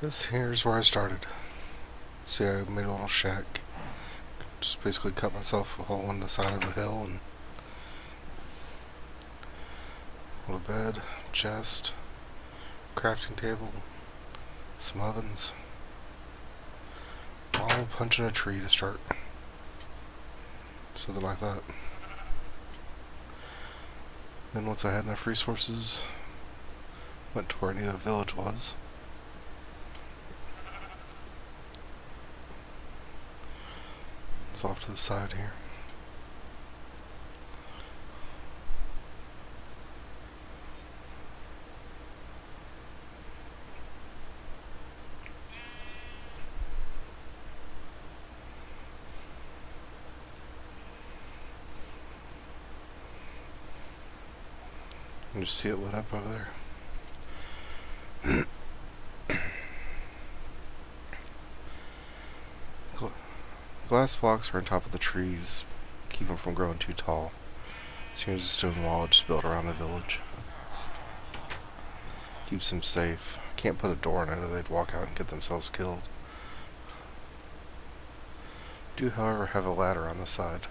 This here's where I started. See, I made a little shack. Just basically cut myself a hole in the side of the hill and a little bed, chest, crafting table, some ovens. All punching a tree to start. Something like that. Then once I had enough resources, went to where I knew a village was. It's off to the side here. And just see it lit up over there. Glass blocks are on top of the trees, keep them from growing too tall. So here's a stone wall just built around the village. Keeps them safe. Can't put a door in it or they'd walk out and get themselves killed. Do, however, have a ladder on the side.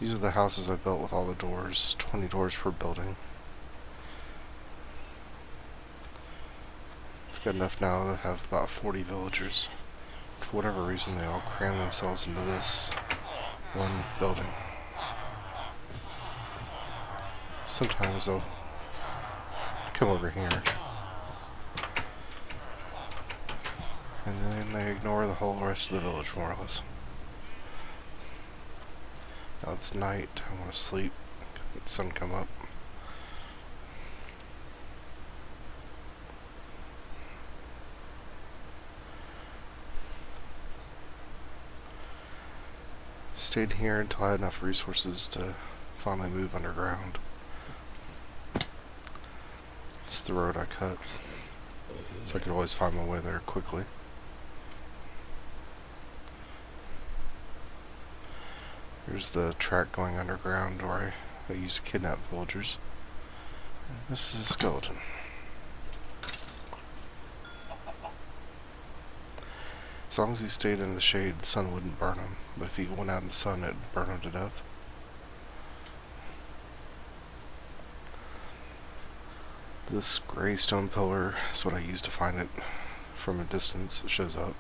These are the houses I built with all the doors, 20 doors per building. It's good enough now to have about 40 villagers. For whatever reason, they all cram themselves into this one building. Sometimes they'll come over here. And then they ignore the whole rest of the village, more or less. Now it's night, I want to sleep, let the sun come up. Stayed here until I had enough resources to finally move underground. It's the road I cut, so I could always find my way there quickly. Here's the track going underground where I used to kidnap villagers. This is a skeleton. As long as he stayed in the shade, the sun wouldn't burn him. But if he went out in the sun, it'd burn him to death. This gray stone pillar is what I used to find it from a distance. It shows up.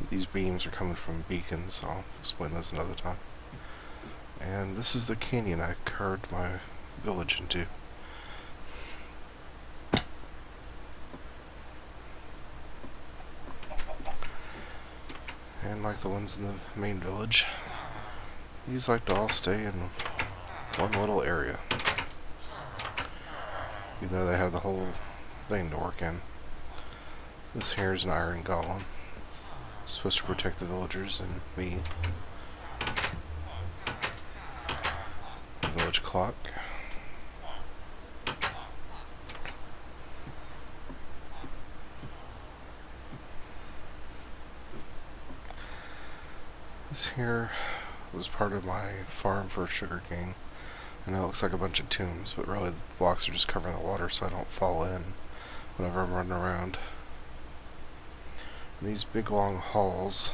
These beams are coming from beacons, so I'll explain those another time. And this is the canyon I carved my village into. And like the ones in the main village, these like to all stay in one little area. Even though they have the whole thing to work in. This here is an iron golem. It's supposed to protect the villagers and me. The village clock. This here was part of my farm for sugarcane. And it looks like a bunch of tombs, but really the blocks are just covering the water so I don't fall in whenever I'm running around. And these big long halls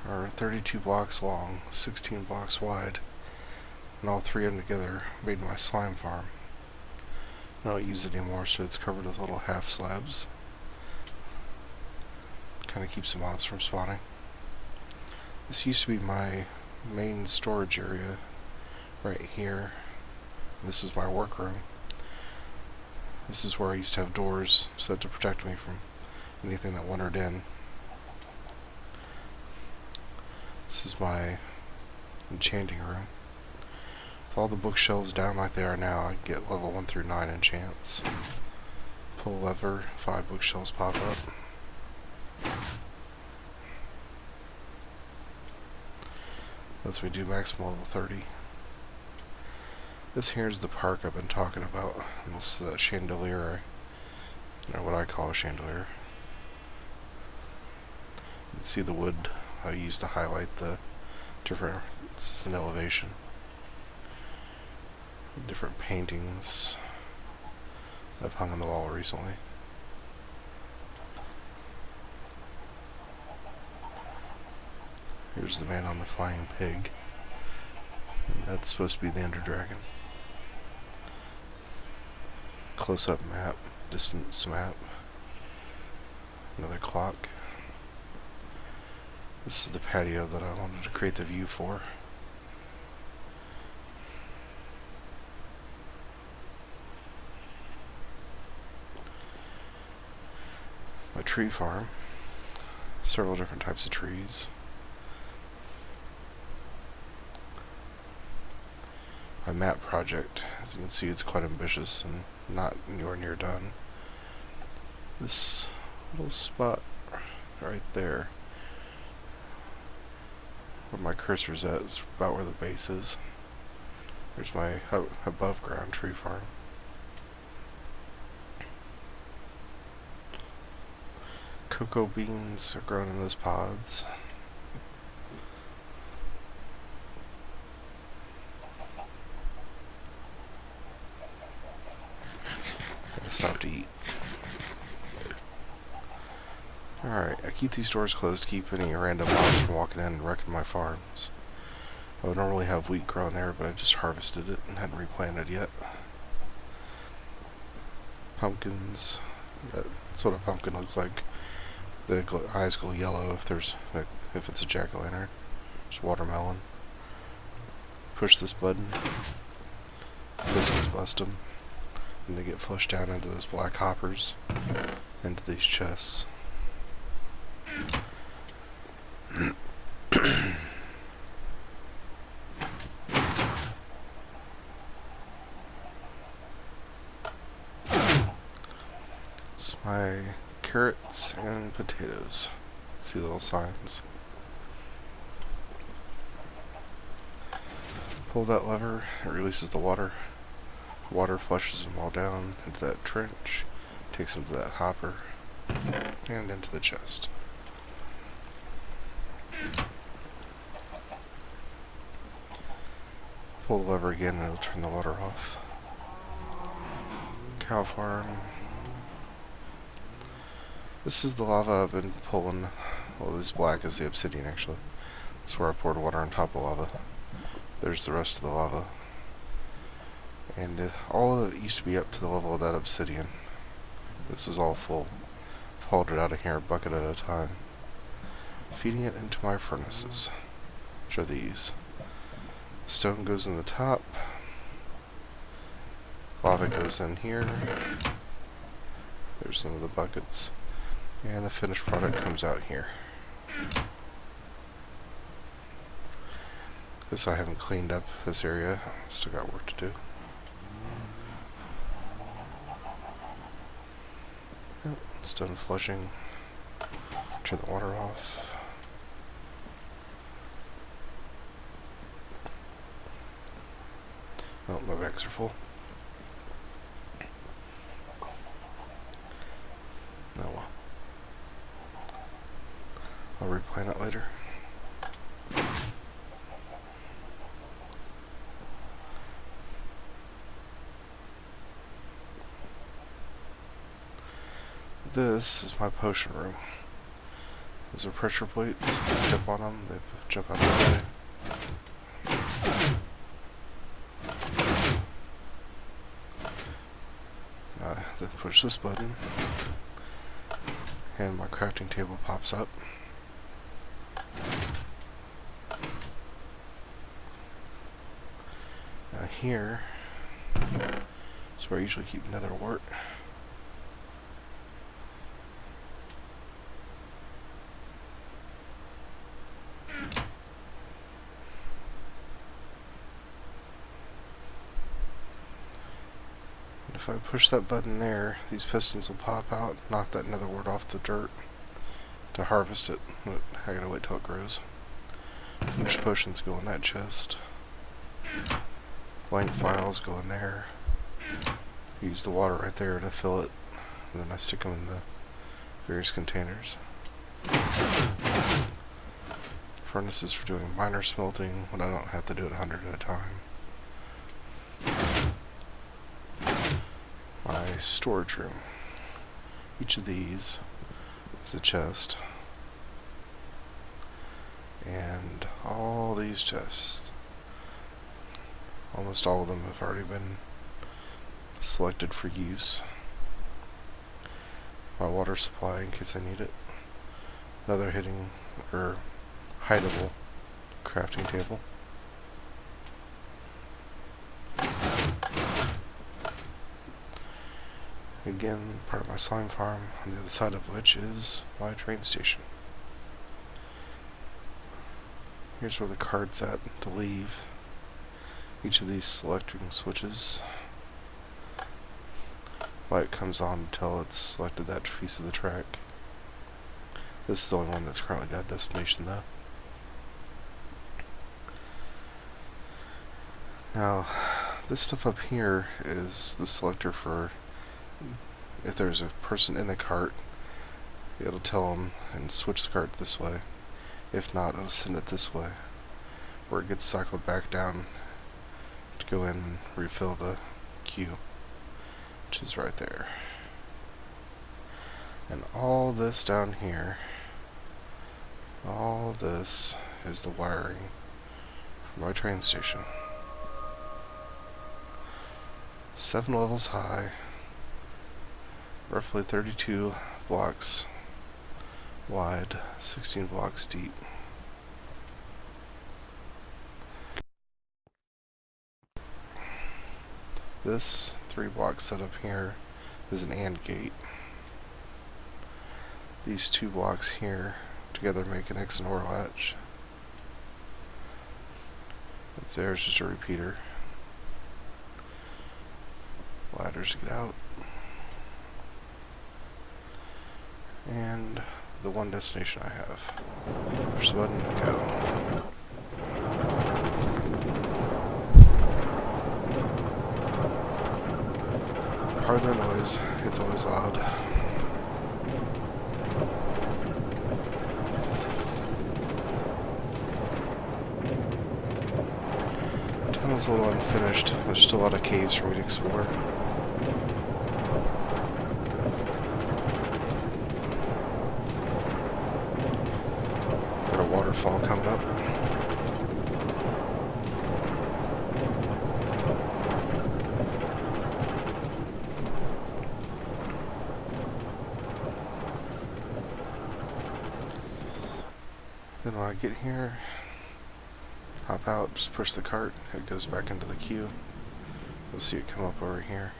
are 32 blocks long, 16 blocks wide, and all three of them together made my slime farm. I don't use it anymore, so it's covered with little half slabs. Kind of keeps the mobs from spawning. This used to be my main storage area right here. This is my workroom. This is where I used to have doors set to protect me from anything that wandered in. This is my enchanting room. With all the bookshelves down like they are now, I get level 1 through 9 enchants. Pull a lever, 5 bookshelves pop up. Lets me do maximum level 30. This here is the park I've been talking about. And this is the chandelier, or what I call a chandelier. can see the wood I used to highlight the differences in elevation. Different paintings I've hung on the wall recently. Here's the man on the flying pig. And that's supposed to be the Ender Dragon. Close-up map, distance map. Another clock. This is the patio that I wanted to create the view for. My tree farm. Several different types of trees. My map project, as you can see, it's quite ambitious and not anywhere near done. This little spot right there, where my cursor's at, is about where the base is. There's my above ground tree farm. Cocoa beans are grown in those pods. Gotta stop to eat. Alright, I keep these doors closed to keep any random mobs from walking in and wrecking my farms. I would normally have wheat growing there, but I just harvested it and hadn't replanted yet. Pumpkins. That's what a pumpkin looks like. The eyes go yellow if it's a jack-o'-lantern. Just watermelon. Push this button. Biscuits bust them. And they get flushed down into those black hoppers. Into these chests. It's my carrots and potatoes. See little signs. Pull that lever, it releases the water. Water flushes them all down into that trench, takes them to that hopper, and into the chest. Pull the lever again and it'll turn the water off. Cow farm. This is the lava I've been pulling. Well, this black is the obsidian actually. That's where I poured water on top of lava. There's the rest of the lava. And all of it used to be up to the level of that obsidian. This is all full. I've hauled it out of here a bucket at a time. Feeding it into my furnaces, which are these. Stone goes in the top. Lava goes in here. There's some of the buckets. And the finished product comes out here. This I haven't cleaned up this area. Still got work to do. Yep, it's done flushing. Turn the water off. Oh, my bags are full. Oh well. I'll replant it later. This is my potion room. Those are pressure plates. You step on them, they jump out of the way. Then push this button, and my crafting table pops up. Now here is where I usually keep nether wart. If I push that button there, these pistons will pop out, knock that nether wart off the dirt. To harvest it, I gotta wait till it grows. Finished potions go in that chest. Blank files go in there. Use the water right there to fill it, and then I stick them in the various containers. Furnaces for doing minor smelting when I don't have to do it 100 at a time. My storage room. Each of these is a chest. And all these chests, almost all of them have already been selected for use. My water supply in case I need it. Another hideable crafting table. Again, part of my slime farm, on the other side of which is my train station. Here's where the card's at to leave. Each of these selecting switches, light comes on until it's selected that piece of the track. This is the only one that's currently got a destination though. Now, this stuff up here is the selector for if there's a person in the cart, it'll tell them and switch the cart this way. If not, it'll send it this way, where it gets cycled back down to go in and refill the queue, which is right there. And all this down here, all this is the wiring for my train station. 7 levels high, roughly 32 blocks wide, 16 blocks deep. This 3-block setup here is an AND gate. These 2 blocks here together make an X and OR latch. There's just a repeater. Ladders to get out. And the one destination I have. Push the button and go. Pardon the noise, it's always loud. The tunnel's a little unfinished. There's still a lot of caves for me to explore. Got a waterfall coming up. Then when I get here, hop out, just push the cart, it goes back into the queue. You'll see it come up over here.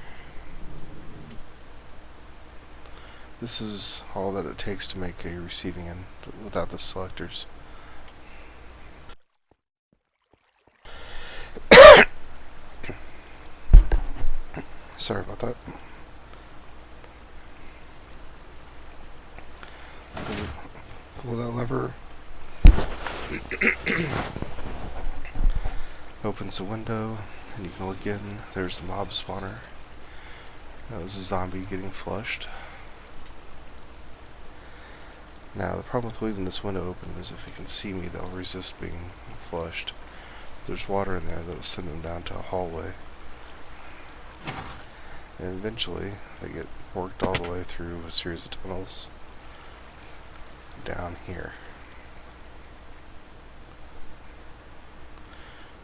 This is all that it takes to make a receiving end without the selectors. Sorry about that. Pull that lever. Opens the window, and you can look in. There's the mob spawner. There's a zombie getting flushed. Now, the problem with leaving this window open is if you can see me, they'll resist being flushed. There's water in there that'll send them down to a hallway. And eventually, they get worked all the way through a series of tunnels down here,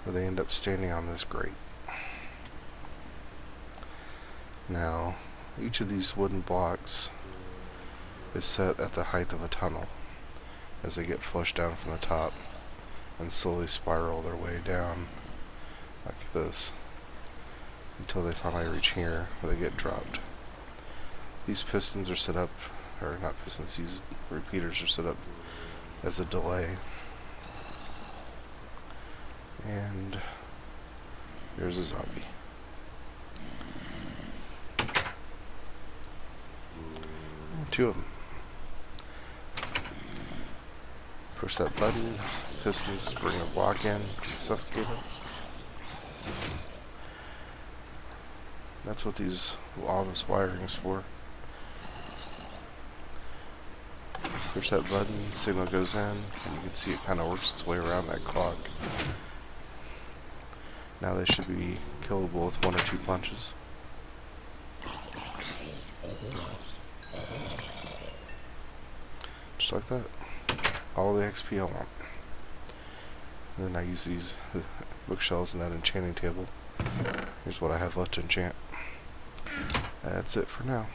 where they end up standing on this grate. Now, each of these wooden blocks is set at the height of a tunnel as they get flushed down from the top and slowly spiral their way down like this until they finally reach here where they get dropped. These pistons are set up, or not pistons, these repeaters are set up as a delay. And there's a zombie. Two of them. Push that button, pistons bring a block in, suffocate them. That's what all this wiring is for. Push that button, signal goes in, and you can see it kind of works its way around that clock. Now they should be killable with 1 or 2 punches. Just like that. All the XP I want. And then I use these bookshelves and that enchanting table. Here's what I have left to enchant. That's it for now.